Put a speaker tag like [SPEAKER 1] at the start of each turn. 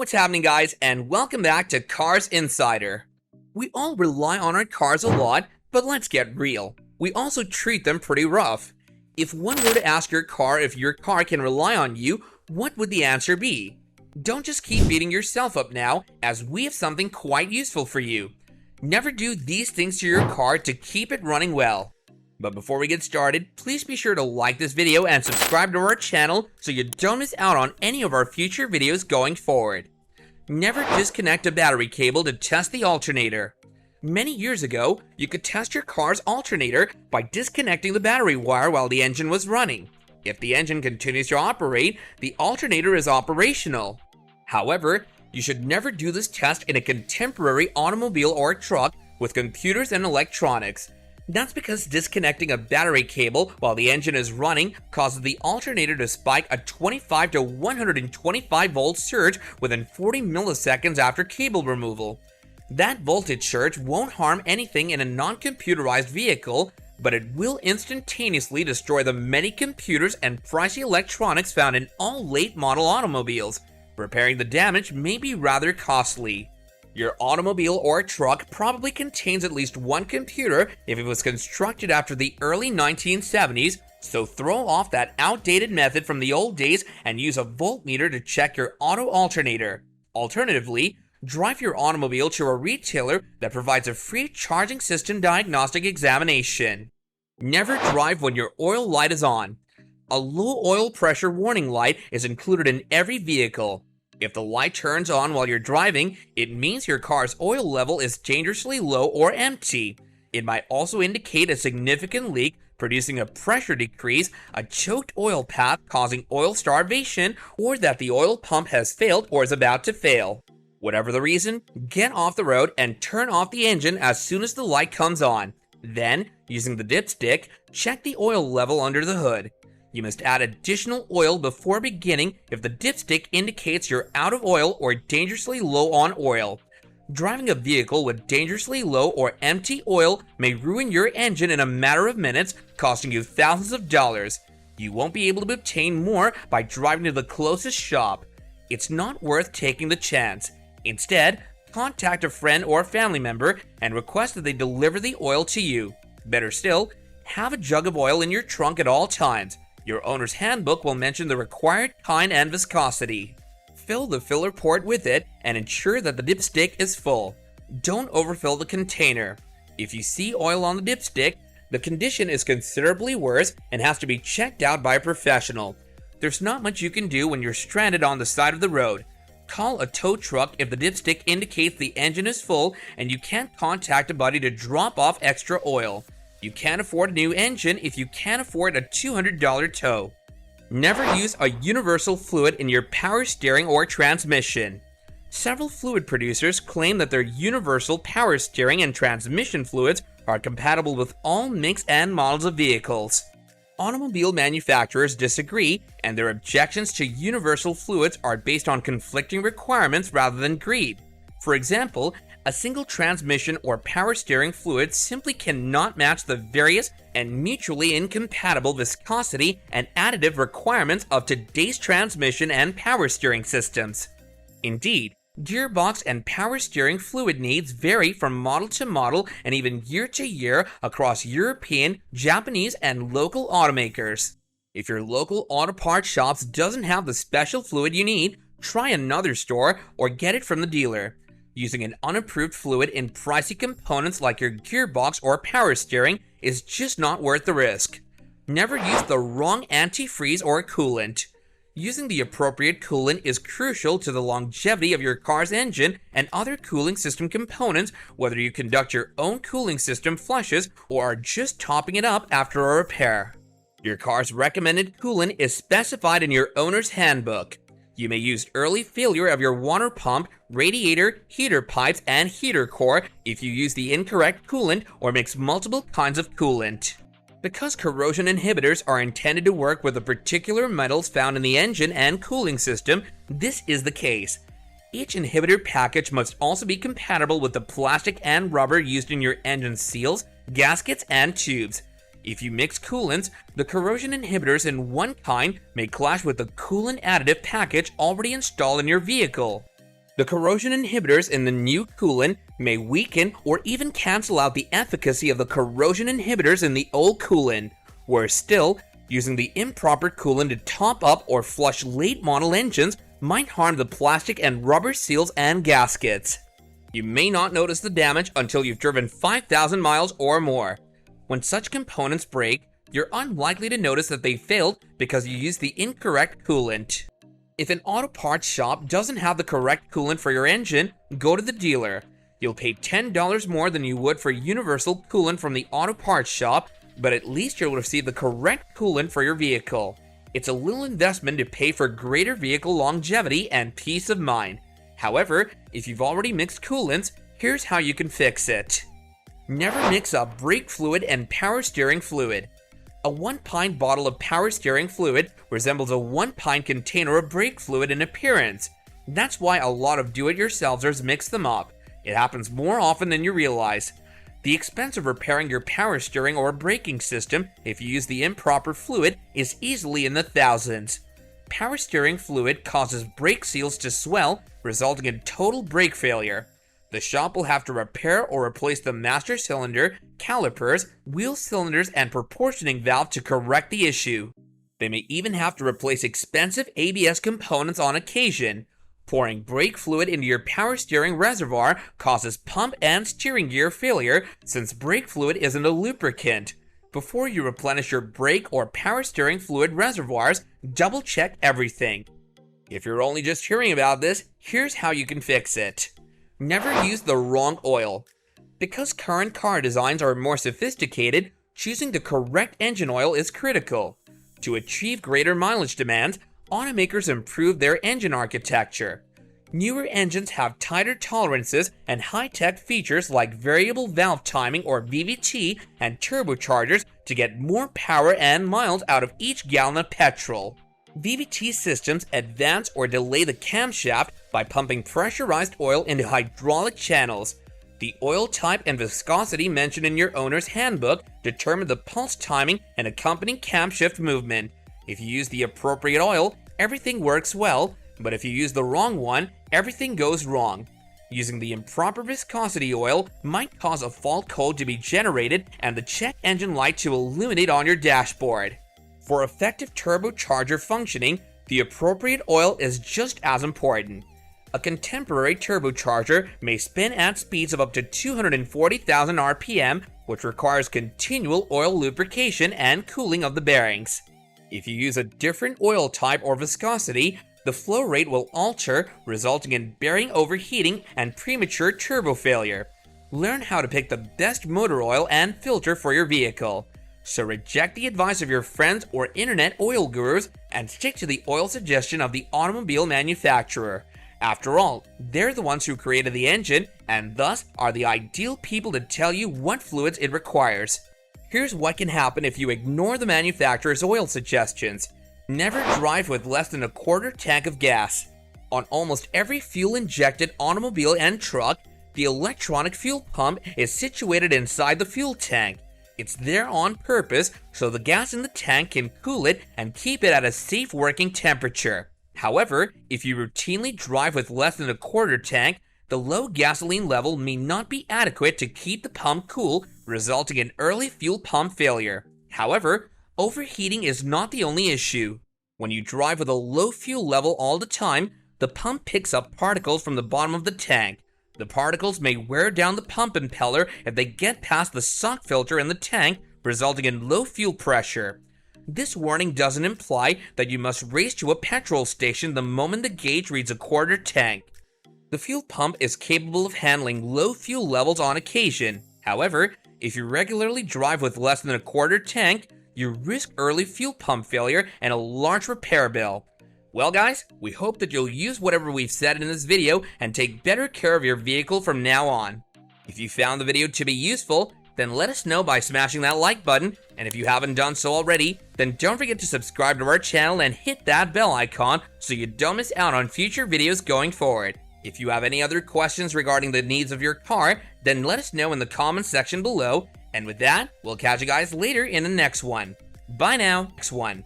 [SPEAKER 1] What's happening, guys, and welcome back to Cars Insider. We all rely on our cars a lot, but let's get real. We also treat them pretty rough. If one were to ask your car if your car can rely on you, what would the answer be? Don't just keep beating yourself up now, as we have something quite useful for you. Never do these things to your car to keep it running well. But before we get started, please be sure to like this video and subscribe to our channel so you don't miss out on any of our future videos going forward. Never disconnect a battery cable to test the alternator. Many years ago, you could test your car's alternator by disconnecting the battery wire while the engine was running. If the engine continues to operate, the alternator is operational. However, you should never do this test in a contemporary automobile or truck with computers and electronics. That's because disconnecting a battery cable while the engine is running causes the alternator to spike a 25 to 125 volt surge within 40 milliseconds after cable removal. That voltage surge won't harm anything in a non-computerized vehicle, but it will instantaneously destroy the many computers and pricey electronics found in all late model automobiles. Repairing the damage may be rather costly. Your automobile or truck probably contains at least one computer if it was constructed after the early 1970s, so throw off that outdated method from the old days and use a voltmeter to check your auto alternator. Alternatively, drive your automobile to a retailer that provides a free charging system diagnostic examination. Never drive when your oil light is on. A low oil pressure warning light is included in every vehicle. If the light turns on while you're driving, it means your car's oil level is dangerously low or empty. It might also indicate a significant leak, producing a pressure decrease, a choked oil path causing oil starvation, or that the oil pump has failed or is about to fail. Whatever the reason, get off the road and turn off the engine as soon as the light comes on. Then, using the dipstick, check the oil level under the hood. You must add additional oil before beginning if the dipstick indicates you're out of oil or dangerously low on oil. Driving a vehicle with dangerously low or empty oil may ruin your engine in a matter of minutes, costing you thousands of dollars. You won't be able to obtain more by driving to the closest shop. It's not worth taking the chance. Instead, contact a friend or family member and request that they deliver the oil to you. Better still, have a jug of oil in your trunk at all times. Your owner's handbook will mention the required kind and viscosity. Fill the filler port with it and ensure that the dipstick is full. Don't overfill the container. If you see oil on the dipstick, the condition is considerably worse and has to be checked out by a professional. There's not much you can do when you're stranded on the side of the road. Call a tow truck if the dipstick indicates the engine is full and you can't contact a buddy to drop off extra oil. You can't afford a new engine if you can't afford a $200 tow. Never use a universal fluid in your power steering or transmission. Several fluid producers claim that their universal power steering and transmission fluids are compatible with all makes and models of vehicles. Automobile manufacturers disagree, and their objections to universal fluids are based on conflicting requirements rather than greed. For example, a single transmission or power steering fluid simply cannot match the various and mutually incompatible viscosity and additive requirements of today's transmission and power steering systems. Indeed, gearbox and power steering fluid needs vary from model to model and even year to year across European, Japanese, and local automakers. If your local auto parts shops doesn't have the special fluid you need, try another store or get it from the dealer. Using an unapproved fluid in pricey components like your gearbox or power steering is just not worth the risk. Never use the wrong antifreeze or coolant. Using the appropriate coolant is crucial to the longevity of your car's engine and other cooling system components, whether you conduct your own cooling system flushes or are just topping it up after a repair. Your car's recommended coolant is specified in your owner's handbook. You may use early failure of your water pump, radiator, heater pipes, and heater core if you use the incorrect coolant or mix multiple kinds of coolant. Because corrosion inhibitors are intended to work with the particular metals found in the engine and cooling system, this is the case. Each inhibitor package must also be compatible with the plastic and rubber used in your engine seals, gaskets, and tubes. If you mix coolants, the corrosion inhibitors in one kind may clash with the coolant additive package already installed in your vehicle. The corrosion inhibitors in the new coolant may weaken or even cancel out the efficacy of the corrosion inhibitors in the old coolant. Worse still, using the improper coolant to top up or flush late model engines might harm the plastic and rubber seals and gaskets. You may not notice the damage until you've driven 5,000 miles or more. When such components break, you're unlikely to notice that they failed because you used the incorrect coolant. If an auto parts shop doesn't have the correct coolant for your engine, go to the dealer. You'll pay $10 more than you would for universal coolant from the auto parts shop, but at least you'll receive the correct coolant for your vehicle. It's a little investment to pay for greater vehicle longevity and peace of mind. However, if you've already mixed coolants, here's how you can fix it. Never mix up brake fluid and power steering fluid. A 1-pint bottle of power steering fluid resembles a 1-pint container of brake fluid in appearance. That's why a lot of do-it-yourselfers mix them up. It happens more often than you realize. The expense of repairing your power steering or braking system if you use the improper fluid is easily in the thousands. Power steering fluid causes brake seals to swell, resulting in total brake failure. The shop will have to repair or replace the master cylinder, calipers, wheel cylinders, and proportioning valve to correct the issue. They may even have to replace expensive ABS components on occasion. Pouring brake fluid into your power steering reservoir causes pump and steering gear failure since brake fluid isn't a lubricant. Before you replenish your brake or power steering fluid reservoirs, double check everything. If you're only just hearing about this, here's how you can fix it. Never use the wrong oil. Because current car designs are more sophisticated, choosing the correct engine oil is critical. To achieve greater mileage demands, automakers improve their engine architecture. Newer engines have tighter tolerances and high-tech features like variable valve timing or VVT and turbochargers to get more power and miles out of each gallon of petrol. VVT systems advance or delay the camshaft by pumping pressurized oil into hydraulic channels. The oil type and viscosity mentioned in your owner's handbook determine the pulse timing and accompanying camshaft movement. If you use the appropriate oil, everything works well, but if you use the wrong one, everything goes wrong. Using the improper viscosity oil might cause a fault code to be generated and the check engine light to illuminate on your dashboard. For effective turbocharger functioning, the appropriate oil is just as important. A contemporary turbocharger may spin at speeds of up to 240,000 RPM, which requires continual oil lubrication and cooling of the bearings. If you use a different oil type or viscosity, the flow rate will alter, resulting in bearing overheating and premature turbo failure. Learn how to pick the best motor oil and filter for your vehicle. So reject the advice of your friends or internet oil gurus and stick to the oil suggestion of the automobile manufacturer. After all, they're the ones who created the engine and thus are the ideal people to tell you what fluids it requires. Here's what can happen if you ignore the manufacturer's oil suggestions. Never drive with less than a quarter tank of gas. On almost every fuel-injected automobile and truck, the electronic fuel pump is situated inside the fuel tank. It's there on purpose so the gas in the tank can cool it and keep it at a safe working temperature. However, if you routinely drive with less than a quarter tank, the low gasoline level may not be adequate to keep the pump cool, resulting in early fuel pump failure. However, overheating is not the only issue. When you drive with a low fuel level all the time, the pump picks up particles from the bottom of the tank. The particles may wear down the pump impeller if they get past the suck filter in the tank, resulting in low fuel pressure. This warning doesn't imply that you must race to a petrol station the moment the gauge reads a quarter tank. The fuel pump is capable of handling low fuel levels on occasion. However, if you regularly drive with less than a quarter tank, you risk early fuel pump failure and a large repair bill. Well guys, we hope that you'll use whatever we've said in this video and take better care of your vehicle from now on. If you found the video to be useful, then let us know by smashing that like button, and if you haven't done so already, then don't forget to subscribe to our channel and hit that bell icon so you don't miss out on future videos going forward. If you have any other questions regarding the needs of your car, then let us know in the comments section below, and with that, we'll catch you guys later in the next one. Bye now. Next one.